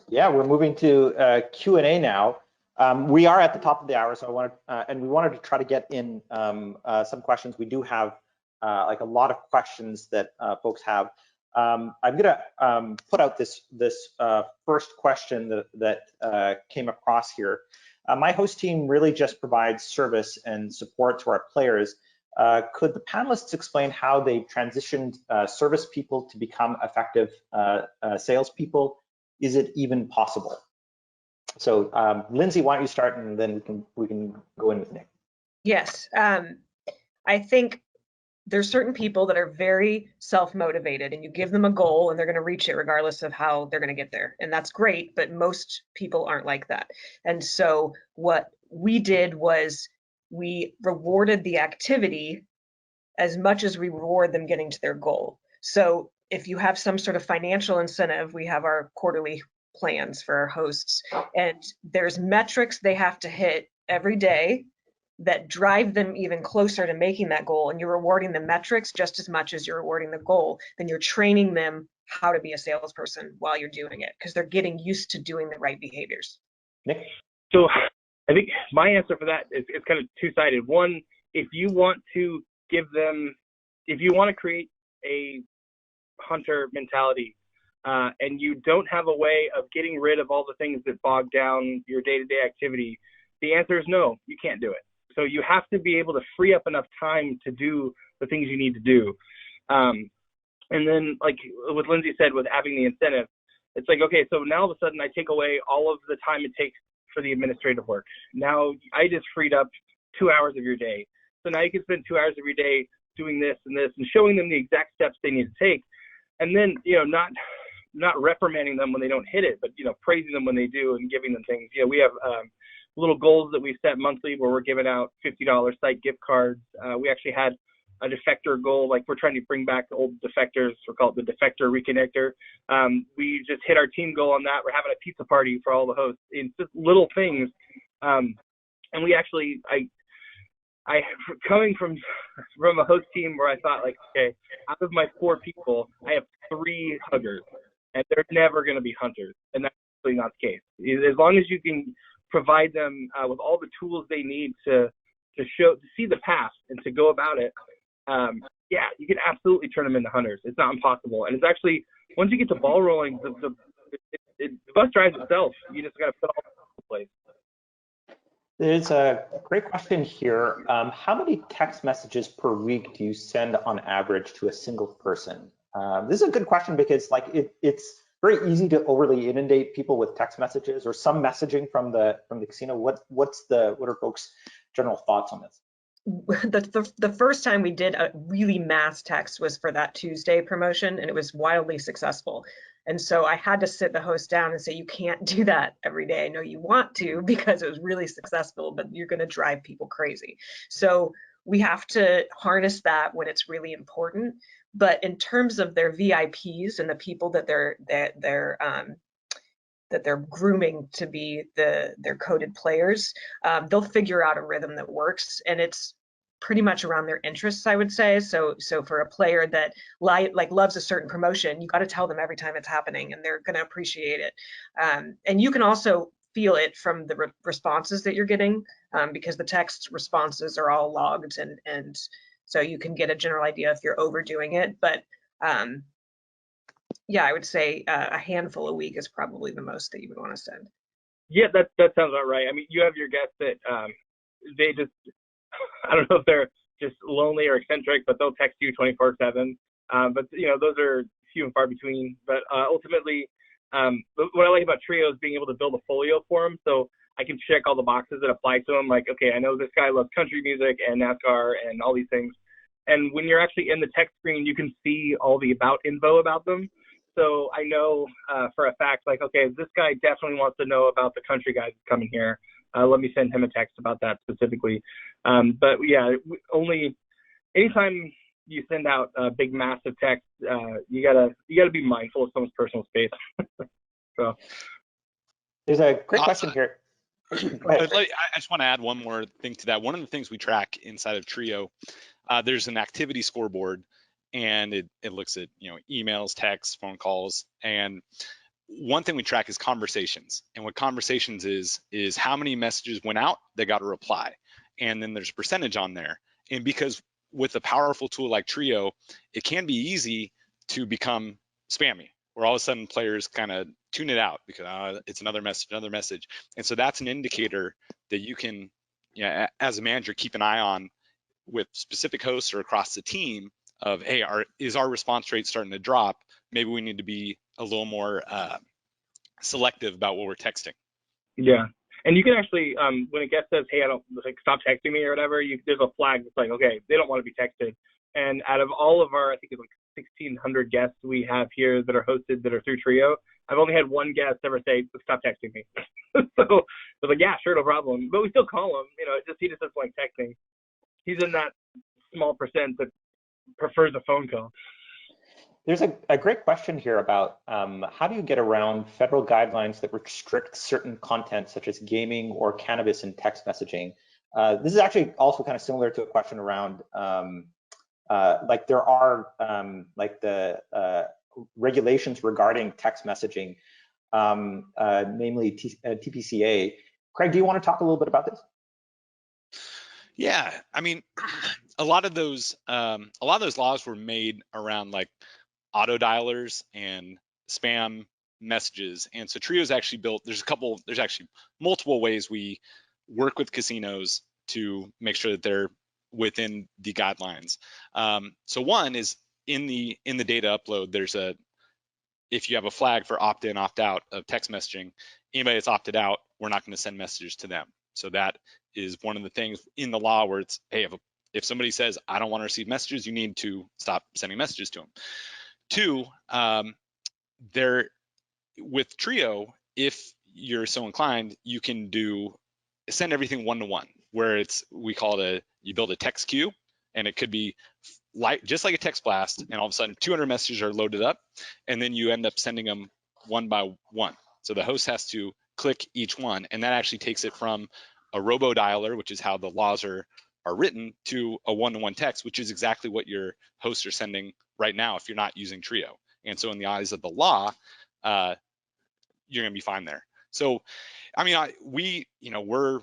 Yeah, we're moving to Q&A now. We are at the top of the hour, so we wanted to try to get in some questions. We do have like a lot of questions that folks have. I'm gonna put out this first question that came across here. My host team really just provides service and support to our players. Could the panelists explain how they transitioned service people to become effective salespeople? Is it even possible? So Lindsay, why don't you start, and then we can go in with Nick. Yes, I think there's certain people that are very self-motivated, and you give them a goal and they're going to reach it regardless of how they're going to get there. And that's great, but most people aren't like that. And so what we did was we rewarded the activity as much as we reward them getting to their goal. So if you have some sort of financial incentive, we have our quarterly plans for our hosts, and there's metrics they have to hit every day that drive them even closer to making that goal, and you're rewarding the metrics just as much as you're rewarding the goal. Then you're training them how to be a salesperson while you're doing it, because they're getting used to doing the right behaviors. Nick? So I think my answer for that is kind of two-sided. One, if you want to give them, if you want to create a hunter mentality and you don't have a way of getting rid of all the things that bog down your day-to-day activity, the answer is no, you can't do it. So you have to be able to free up enough time to do the things you need to do. And then, like what Lindsay said with having the incentive, it's like, okay, so now all of a sudden I take away all of the time it takes for the administrative work. Now I just freed up 2 hours of your day. So now you can spend 2 hours of your day doing this and this and showing them the exact steps they need to take. And then, you know, not reprimanding them when they don't hit it, but, you know, praising them when they do and giving them things. You know, we have little goals that we set monthly where we're giving out $50 site gift cards. We actually had a defector goal, like we're trying to bring back old defectors. We're called the defector reconnector. We just hit our team goal on that. We're having a pizza party for all the hosts. It's just little things. And we actually, I coming from a host team where I thought, like, okay, out of my 4 people, I have 3 huggers, and they're never going to be hunters, and that's really not the case. As long as you can provide them with all the tools they need to see the path and to go about it, yeah, you can absolutely turn them into hunters. It's not impossible, and it's actually, once you get the ball rolling, the bus drives itself. You just got to put all in place. There's a great question here. How many text messages per week do you send on average to a single person? This is a good question because, like, it's very easy to overly inundate people with text messages or some messaging from the casino. What are folks' general thoughts on this? The first time we did a really mass text was for that Tuesday promotion, and it was wildly successful. And so I had to sit the host down and say, you can't do that every day. I know you want to because it was really successful, but you're going to drive people crazy. So we have to harness that when it's really important. But in terms of their VIPs and the people that they're grooming to be their coded players, they'll figure out a rhythm that works, and it's pretty much around their interests, I would say. So for a player that loves a certain promotion, you got to tell them every time it's happening, and they're going to appreciate it. And you can also feel it from the responses that you're getting, because the text responses are all logged, and so you can get a general idea if you're overdoing it. But yeah, I would say a handful a week is probably the most that you would want to send. Yeah, that sounds about right. I mean, you have your guests that they just, I don't know if they're just lonely or eccentric, but they'll text you 24/7. But you know, those are few and far between. But ultimately, what I like about Trio is being able to build a folio for them, so I can check all the boxes that apply to them. Like, okay, I know this guy loves country music and NASCAR and all these things. And when you're actually in the text screen, you can see all the about info about them. So I know for a fact, like, okay, this guy definitely wants to know about the country guys coming here. Let me send him a text about that specifically. But yeah, only anytime you send out a big massive text, you gotta be mindful of someone's personal space. So there's a great question here. I just want to add one more thing to that. One of the things we track inside of Trio, there's an activity scoreboard, and it looks at emails, texts, phone calls, and one thing we track is conversations. And what conversations is how many messages went out that got a reply, and then there's a percentage on there. And because with a powerful tool like Trio, it can be easy to become spammy, where all of a sudden players kind of tune it out because it's another message. And so that's an indicator that you can, as a manager, keep an eye on with specific hosts or across the team of, hey, is our response rate starting to drop? Maybe we need to be a little more selective about what we're texting. Yeah. And you can actually, when a guest says, hey, I don't, like, stop texting me or whatever, there's a flag that's like, okay, they don't want to be texted. And out of all of our, I think it's like 1,600 guests we have here that are hosted that are through Trio, I've only had one guest ever say, stop texting me. So I was like, yeah, sure, no problem. But we still call him, he just doesn't like texting. He's in that small percent that prefers a phone call. There's a great question here about how do you get around federal guidelines that restrict certain content such as gaming or cannabis in text messaging. This is actually also kind of similar to a question around like there are like the regulations regarding text messaging, namely TPCA. Craig, do you want to talk a little bit about this? Yeah, I mean, a lot of those laws were made around like auto dialers and spam messages, and so Trio's actually built. There's actually multiple ways we work with casinos to make sure that they're within the guidelines. So one is in the data upload. If you have a flag for opt-in, opt-out of text messaging, anybody that's opted out, we're not going to send messages to them. So that is one of the things in the law where it's, hey, if somebody says, I don't want to receive messages, you need to stop sending messages to them. Two, with Trio, if you're so inclined, you can send everything one-to-one, where we call it you build a text queue, and it could be just like a text blast, and all of a sudden 200 messages are loaded up, and then you end up sending them one by one. So the host has to click each one, and that actually takes it from a robo dialer, which is how the laws are written, to a one-to-one text, which is exactly what your hosts are sending right now if you're not using Trio. And so in the eyes of the law, you're going to be fine there. So, I mean, we're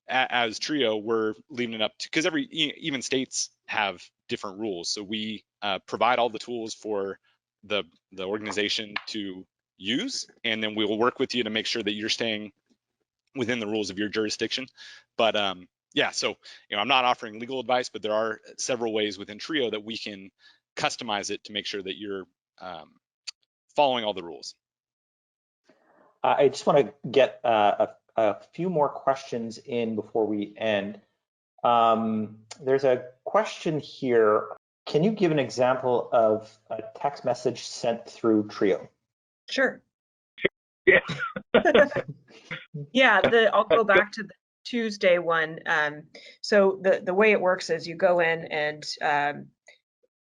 as Trio, we're leaving it up to, because even states have different rules. So we provide all the tools for the organization to use, and then we will work with you to make sure that you're staying within the rules of your jurisdiction. But yeah, so I'm not offering legal advice, but there are several ways within Trio that we can customize it to make sure that you're following all the rules. I just want to get a few more questions in before we end. There's a question here. Can you give an example of a text message sent through Trio? Sure. Yeah. Yeah, I'll go back to the Tuesday one. So the way it works is you go in and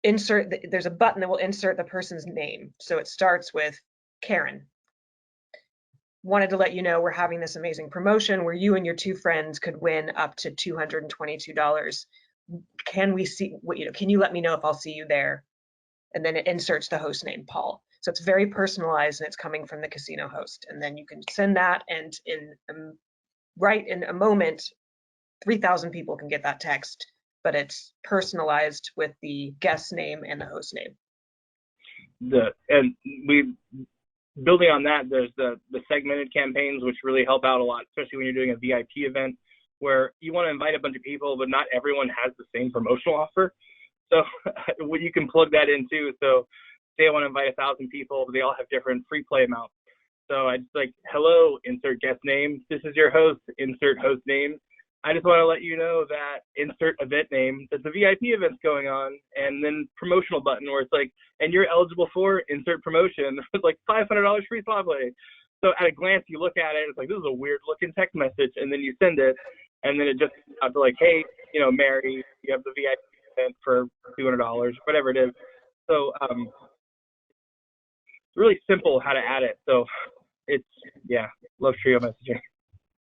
there's a button that will insert the person's name. So it starts with Karen. Wanted to let you know we're having this amazing promotion where you and your two friends could win up to $222. Can you let me know if I'll see you there? And then it inserts the host name, Paul. So it's very personalized and it's coming from the casino host. And then you can send that, and right in a moment, 3,000 people can get that text, but it's personalized with the guest name and the host name. Building on that, there's the segmented campaigns, which really help out a lot, especially when you're doing a VIP event where you want to invite a bunch of people, but not everyone has the same promotional offer. So you can plug that in too. So say I want to invite 1,000 people, but they all have different free play amounts. So I just like, hello, insert guest name. This is your host, insert host name. I just want to let you know that insert event name, that the VIP event's going on, and then promotional button where it's like, and you're eligible for insert promotion. It's like $500 free slot play. So at a glance, you look at it, it's like, this is a weird looking text message, and then you send it, and then it just out to like, hey, Mary, you have the VIP event for $200, whatever it is. So it's really simple how to add it. So it's, yeah, love Trio messaging.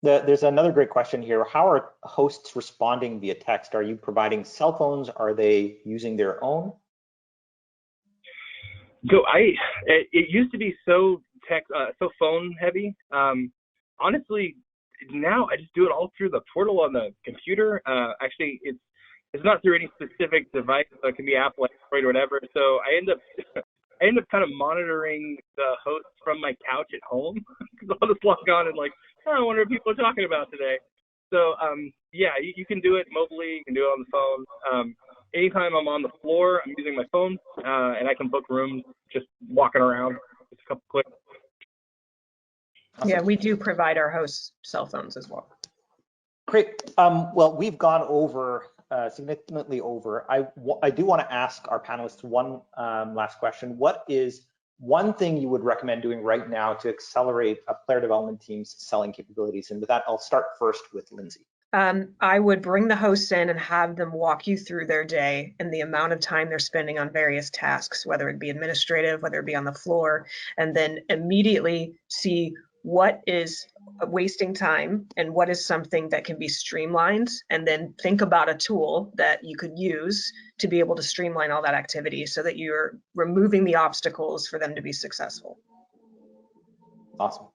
There's another great question here. How are hosts responding via text? Are you providing cell phones? Are they using their own? So it used to be so so phone heavy. Honestly, now I just do it all through the portal on the computer. Actually, it's not through any specific device, so it can be Apple, Android, or whatever. So I end up kind of monitoring the host from my couch at home. I'll just log on and like, oh, I wonder what people are talking about today. So yeah, you can do it mobily, you can do it on the phone. Anytime I'm on the floor, I'm using my phone, and I can book rooms just walking around. Just a couple clicks. Awesome. Yeah, we do provide our hosts cell phones as well. Great. Well, we've gone over significantly over. I do want to ask our panelists one last question. What is one thing you would recommend doing right now to accelerate a player development team's selling capabilities? And with that, I'll start first with Lindsay. I would bring the hosts in and have them walk you through their day and the amount of time they're spending on various tasks, whether it be administrative, whether it be on the floor, and then immediately see what is wasting time and what is something that can be streamlined, and then think about a tool that you could use to be able to streamline all that activity so that you're removing the obstacles for them to be successful. Awesome.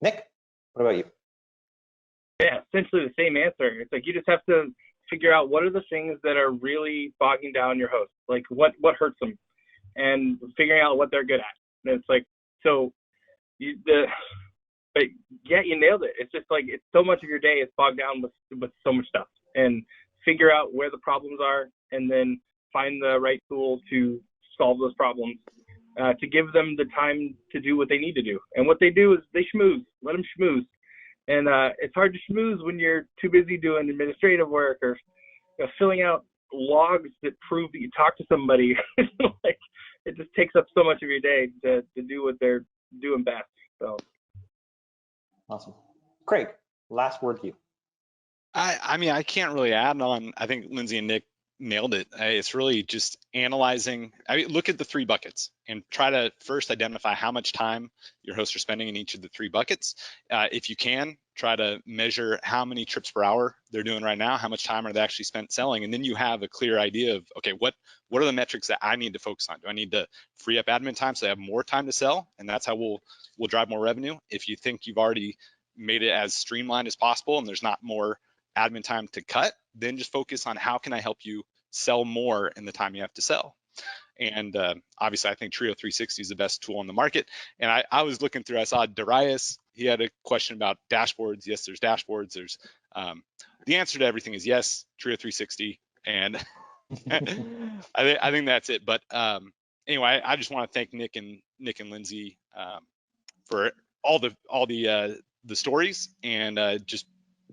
Nick, what about you? Yeah, essentially the same answer. It's like you just have to figure out what are the things that are really bogging down your host, like what hurts them, and figuring out what they're good at. And it's like, so but yeah, you nailed it. It's just like it's so much of your day is bogged down with so much stuff, and figure out where the problems are, and then find the right tool to solve those problems, to give them the time to do what they need to do. And what they do is they schmooze. Let them schmooze. And it's hard to schmooze when you're too busy doing administrative work or filling out logs that prove that you talked to somebody. Like it just takes up so much of your day to do what they're doing best. So awesome. Craig, last word to you. I mean, I can't really add on. I think Lindsay and Nick nailed it. It's really just analyzing. Look at the 3 buckets and try to first identify how much time your hosts are spending in each of the 3 buckets. If you can, try to measure how many trips per hour they're doing right now, how much time are they actually spent selling, and then you have a clear idea of, okay, what are the metrics that I need to focus on? Do I need to free up admin time so they have more time to sell, and that's how we'll drive more revenue? If you think you've already made it as streamlined as possible and there's not more admin time to cut, then just focus on how can I help you sell more in the time you have to sell. And obviously, I think Trio360 is the best tool on the market. And I was looking through, I saw Darius, he had a question about dashboards. Yes, there's dashboards. There's the answer to everything is yes, Trio360. And I think that's it. But anyway, I just want to thank Nick and Lindsay for all the stories and just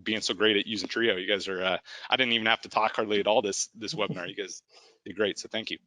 being so great at using Trio. You guys are, I didn't even have to talk hardly at all this webinar. You guys did great, so thank you.